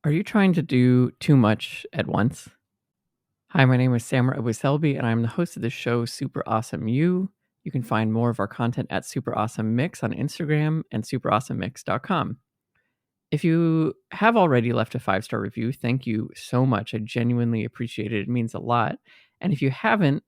Are you trying to do too much at once? Hi, my name is Samra Abu-Selby, and I'm the host of the show Super Awesome You. You can find more of our content at Super Awesome Mix on Instagram and superawesomemix.com. If you have already left a 5-star review, thank you so much. I genuinely appreciate it. It means a lot. And if you haven't,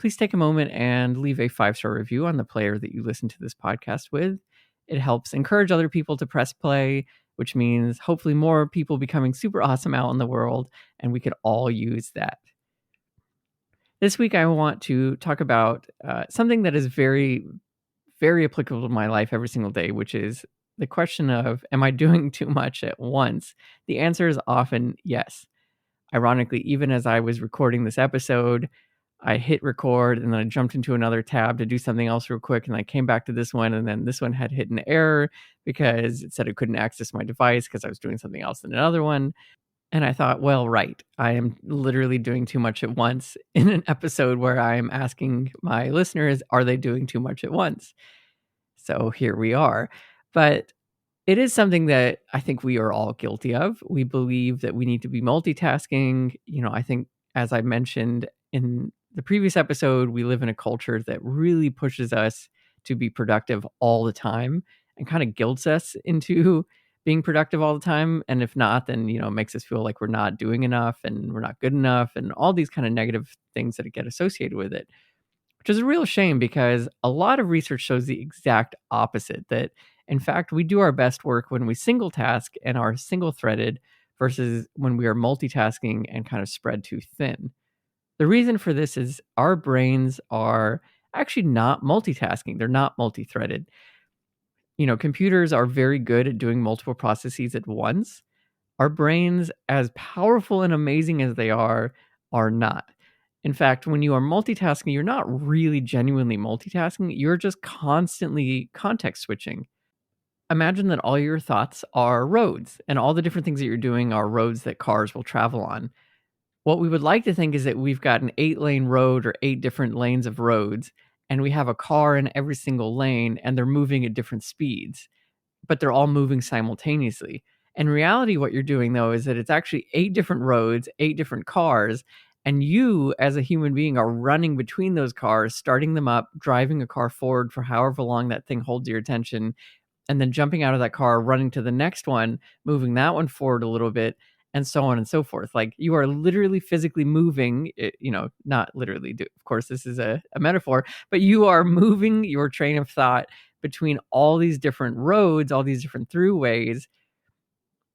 please take a moment and leave a 5-star review on the player that you listen to this podcast with. It helps encourage other people to press play, which means hopefully more people becoming super awesome out in the world, and we could all use that. This week, I want to talk about something that is very, very applicable to my life every single day, which is the question of, am I doing too much at once? The answer is often yes. Ironically, even as I was recording this episode, I hit record and then I jumped into another tab to do something else real quick. And I came back to this one, and then this one had hit an error because it said it couldn't access my device because I was doing something else in another one. And I thought, well, right, I am literally doing too much at once in an episode where I'm asking my listeners, are they doing too much at once? So here we are. But it is something that I think we are all guilty of. We believe that we need to be multitasking. I think, as I mentioned in the previous episode, we live in a culture that really pushes us to be productive all the time and kind of guilts us into being productive all the time. And if not, then, makes us feel like we're not doing enough and we're not good enough and all these kind of negative things that get associated with it, which is a real shame because a lot of research shows the exact opposite, that in fact we do our best work when we single task and are single threaded versus when we are multitasking and kind of spread too thin. The reason for this is our brains are actually not multitasking. They're not multi-threaded. Computers are very good at doing multiple processes at once. Our brains, as powerful and amazing as they are not. In fact, when you are multitasking, you're not really genuinely multitasking. You're just constantly context switching. Imagine that all your thoughts are roads, and all the different things that you're doing are roads that cars will travel on. What we would like to think is that we've got an 8-lane road or 8 different lanes of roads, and we have a car in every single lane, and they're moving at different speeds, but they're all moving simultaneously. In reality, what you're doing, though, is that it's actually 8 different roads, 8 different cars, and you, as a human being, are running between those cars, starting them up, driving a car forward for however long that thing holds your attention, and then jumping out of that car, running to the next one, moving that one forward a little bit, and so on and so forth. Like, you are literally physically moving, not literally, of course, this is a metaphor, but you are moving your train of thought between all these different roads, all these different throughways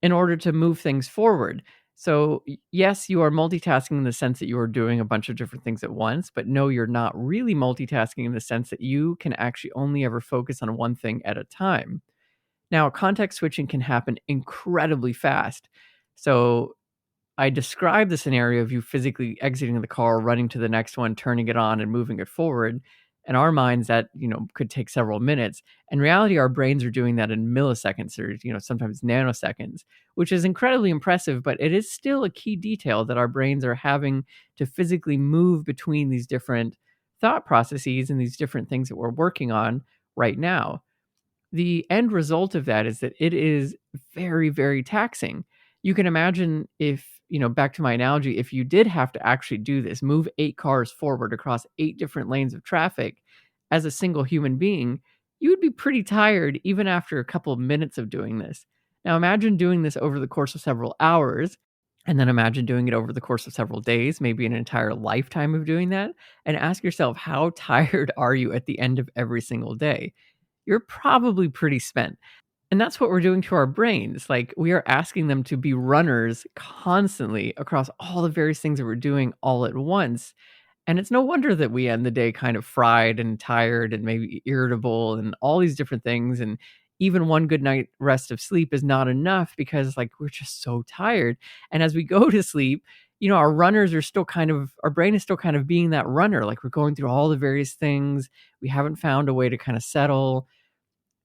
in order to move things forward. So, yes, you are multitasking in the sense that you are doing a bunch of different things at once, but no, you're not really multitasking in the sense that you can actually only ever focus on one thing at a time. Now, context switching can happen incredibly fast. So, I describe the scenario of you physically exiting the car, running to the next one, turning it on, and moving it forward. In our minds, that could take several minutes. In reality, our brains are doing that in milliseconds, or sometimes nanoseconds, which is incredibly impressive. But it is still a key detail that our brains are having to physically move between these different thought processes and these different things that we're working on right now. The end result of that is that it is very, very taxing. You can imagine if, back to my analogy, if you did have to actually do this, move 8 cars forward across 8 different lanes of traffic as a single human being, you would be pretty tired even after a couple of minutes of doing this. Now imagine doing this over the course of several hours, and then imagine doing it over the course of several days, maybe an entire lifetime of doing that, and ask yourself, how tired are you at the end of every single day? You're probably pretty spent. And that's what we're doing to our brains. Like, we are asking them to be runners constantly across all the various things that we're doing all at once. And it's no wonder that we end the day kind of fried and tired and maybe irritable and all these different things. And even one good night rest of sleep is not enough because, like, we're just so tired. And as we go to sleep, our runners are still our brain is still kind of being that runner. Like, we're going through all the various things. We haven't found a way to kind of settle.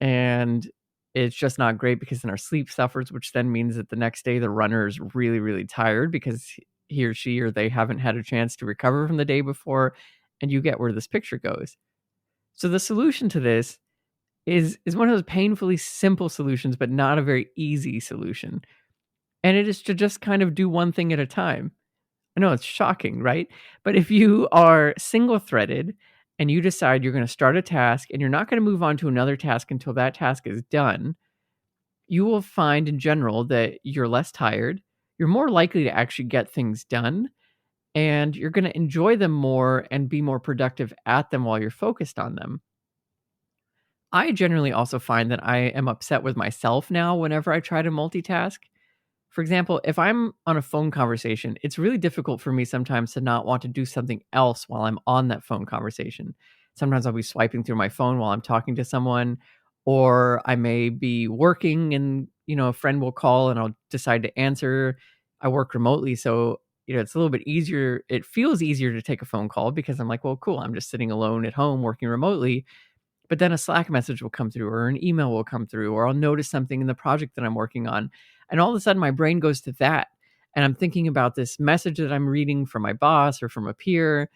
And it's just not great because then our sleep suffers, which then means that the next day the runner is really, really tired because he or she or they haven't had a chance to recover from the day before. And you get where this picture goes. So the solution to this is one of those painfully simple solutions, but not a very easy solution. and it is to just kind of do one thing at a time. I know it's shocking, right? But if you are single threaded and you decide you're going to start a task and you're not going to move on to another task until that task is done, you will find in general that you're less tired. You're more likely to actually get things done, and you're going to enjoy them more and be more productive at them while you're focused on them. I generally also find that I am upset with myself now whenever I try to multitask. For example, if I'm on a phone conversation, it's really difficult for me sometimes to not want to do something else while I'm on that phone conversation. Sometimes I'll be swiping through my phone while I'm talking to someone, or I may be working and, a friend will call and I'll decide to answer. I work remotely, so, it's a little bit easier. It feels easier to take a phone call because I'm like, well, cool, I'm just sitting alone at home working remotely. But then a Slack message will come through or an email will come through or I'll notice something in the project that I'm working on. And all of a sudden my brain goes to that. And I'm thinking about this message that I'm reading from my boss or from a peer.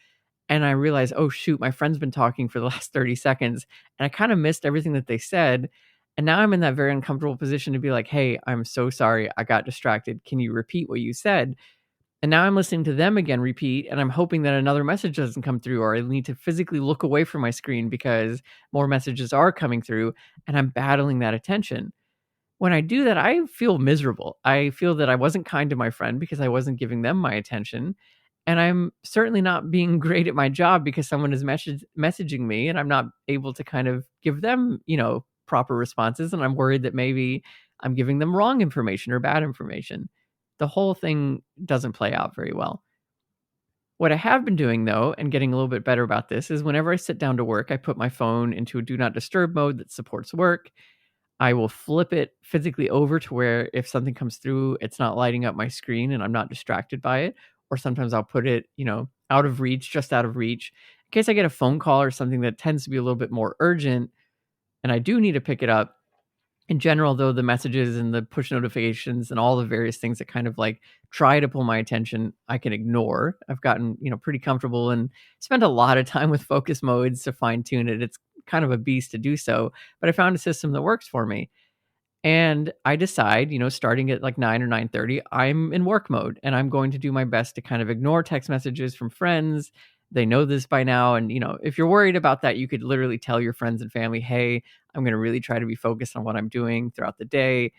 And I realize, oh, shoot, my friend's been talking for the last 30 seconds. And I kind of missed everything that they said. And now I'm in that very uncomfortable position to be like, hey, I'm so sorry. I got distracted. Can you repeat what you said? And now I'm listening to them again repeat, and I'm hoping that another message doesn't come through, or I need to physically look away from my screen because more messages are coming through, and I'm battling that attention. When I do that, I feel miserable. I feel that I wasn't kind to my friend because I wasn't giving them my attention. And I'm certainly not being great at my job because someone is messaging me and I'm not able to kind of give them, proper responses. And I'm worried that maybe I'm giving them wrong information or bad information. The whole thing doesn't play out very well. What I have been doing though, and getting a little bit better about this, is whenever I sit down to work, I put my phone into a do not disturb mode that supports work. I will flip it physically over to where if something comes through, it's not lighting up my screen and I'm not distracted by it. Or sometimes I'll put it, out of reach, just out of reach, in case I get a phone call or something that tends to be a little bit more urgent and I do need to pick it up. In general, though, the messages and the push notifications and all the various things that kind of like try to pull my attention, I can ignore. I've gotten, pretty comfortable and spent a lot of time with focus modes to fine tune it. It's kind of a beast to do so, but I found a system that works for me. And I decide, starting at like 9 or 9:30, I'm in work mode and I'm going to do my best to kind of ignore text messages from friends. They know this by now. And, if you're worried about that, you could literally tell your friends and family, hey, I'm going to really try to be focused on what I'm doing throughout the day.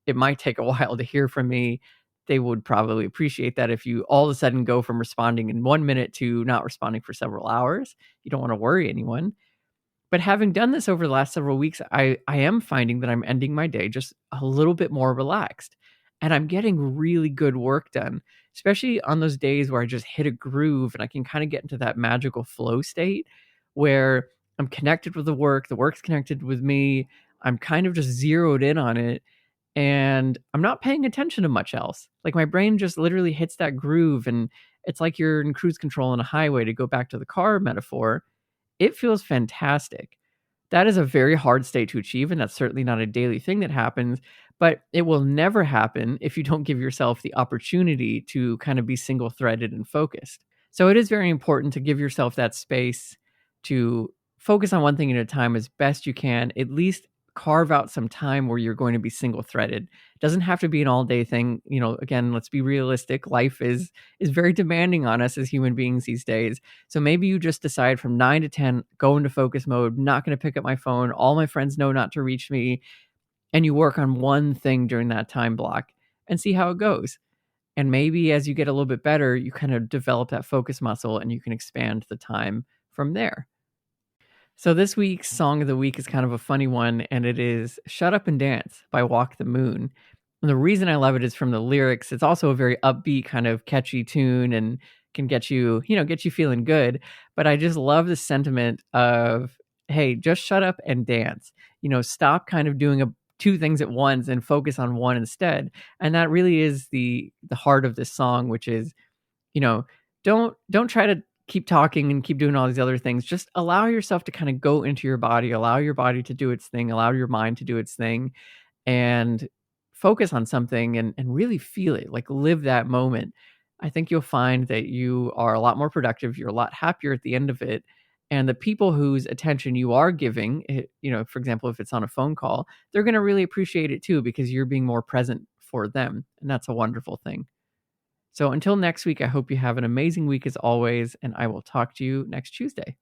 It might take a while to hear from me. They would probably appreciate that if you all of a sudden go from responding in 1 minute to not responding for several hours. You don't want to worry anyone. But having done this over the last several weeks, I am finding that I'm ending my day just a little bit more relaxed, and I'm getting really good work done, especially on those days where I just hit a groove and I can kind of get into that magical flow state where I'm connected with the work's connected with me. I'm kind of just zeroed in on it and I'm not paying attention to much else. Like my brain just literally hits that groove and it's like you're in cruise control on a highway, to go back to the car metaphor. It feels fantastic. That is a very hard state to achieve, and that's certainly not a daily thing that happens, but it will never happen if you don't give yourself the opportunity to kind of be single-threaded and focused. So it is very important to give yourself that space to focus on one thing at a time as best you can. At least carve out some time where you're going to be single-threaded. It doesn't have to be an all-day thing. Again, let's be realistic. Life is very demanding on us as human beings these days. So maybe you just decide from 9 to 10, go into focus mode, not going to pick up my phone. All my friends know not to reach me. And you work on one thing during that time block and see how it goes. And maybe as you get a little bit better, you kind of develop that focus muscle and you can expand the time from there. So this week's song of the week is kind of a funny one, and it is Shut Up and Dance by Walk the Moon. And the reason I love it is from the lyrics. It's also a very upbeat, kind of catchy tune and can get you, get you feeling good. But I just love the sentiment of, hey, just shut up and dance. Stop kind of doing two things at once and focus on one instead. And that really is the heart of this song, which is, you know, don't try to keep talking and keep doing all these other things. Just allow yourself to kind of go into your body, allow your body to do its thing, allow your mind to do its thing, and focus on something and really feel it, like live that moment. I think you'll find that you are a lot more productive. You're a lot happier at the end of it. And the people whose attention you are giving, for example, if it's on a phone call, they're going to really appreciate it too, because you're being more present for them. And that's a wonderful thing. So until next week, I hope you have an amazing week as always, and I will talk to you next Tuesday.